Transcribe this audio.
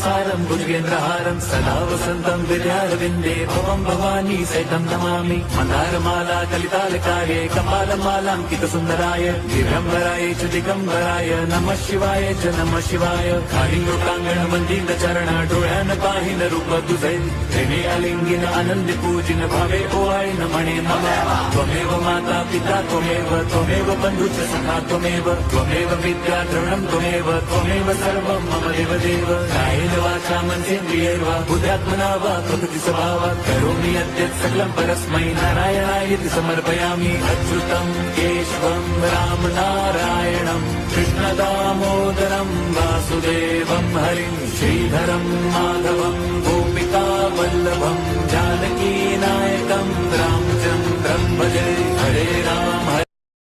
सारं भुजगेन्द्रहारं सदा वसन्तं विद्यारविन्दे भवं भवानी सहितं नमामि मन्दारमाला कलितालकाये कपालमालाङ्कितसुन्दराय दिगम्बराय च दिगम्बराय नमः शिवाय च नमः शिवाय कालिङ्गोटाङ्गण वन्दित चरण डोळ्यान पाहिन रूप तुझे प्रेमे अलिंगिन आनंद पूजिन भावे ओवाळीन म्हणे मम त्वमेव माता पिता त्वमेव बन्धुश्च सखा त्वमेव विद्या द्रविणं त्वमेव सर्वं मम देव कायेन वाचा मनसेन्द्रियैर्वा बुद्ध्यात्मना वा प्रकृति स्वभावात् करोमि यद्यत् सकलं परस्मै नारायणायति समर्पयामि अच्युतं केशवं राम नारायणं कृष्णदामोदरं वासुदेवं हरिं श्रीधरं माधवं